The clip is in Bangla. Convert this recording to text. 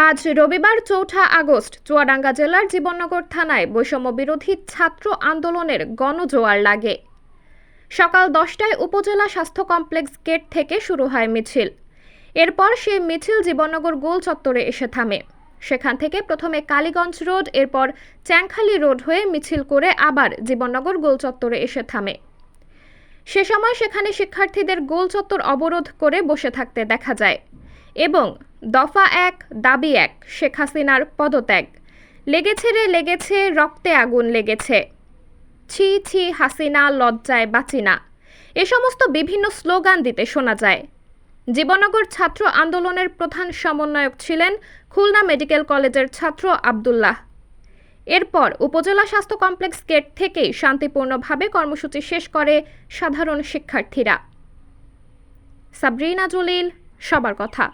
আজ রবিবার ৪ আগস্ট চুয়াডাঙ্গা জেলার জীবননগর থানায় বৈষম্য বিরোধী ছাত্র আন্দোলনের গণজোয়ার লাগে। সকাল ১০টায় উপজেলা স্বাস্থ্য কমপ্লেক্স গেট থেকে শুরু হয় মিছিল। এরপর সেই মিছিল জীবননগর গোল চত্বরে এসে থামে। সেখান থেকে প্রথমে কালীগঞ্জ রোড, এরপর চ্যাংখালী রোড হয়ে মিছিল করে আবার জীবননগর গোল চত্বরে এসে থামে। সে সময় সেখানে শিক্ষার্থীদের গোল চত্বর অবরোধ করে বসে থাকতে দেখা যায় এবং দফা ১ দাবি ১ শেখ হাসিনার পদত্যাগ, লেগেছে রে লেগেছে রক্তে আগুন লেগেছে, ছি ছি হাসিনা লজ্জায় বাঁচি না, এ সমস্ত বিভিন্ন স্লোগান দিতে শোনা যায়। জীবননগর ছাত্র আন্দোলনের প্রধান সমন্বয়ক ছিলেন খুলনা মেডিকেল কলেজের ছাত্র আব্দুল্লাহ। এরপর উপজেলা স্বাস্থ্য কমপ্লেক্স গেট থেকেই শান্তিপূর্ণভাবে কর্মসূচি শেষ করে সাধারণ শিক্ষার্থীরা। সাবরিনা জলিল, সবার কথা।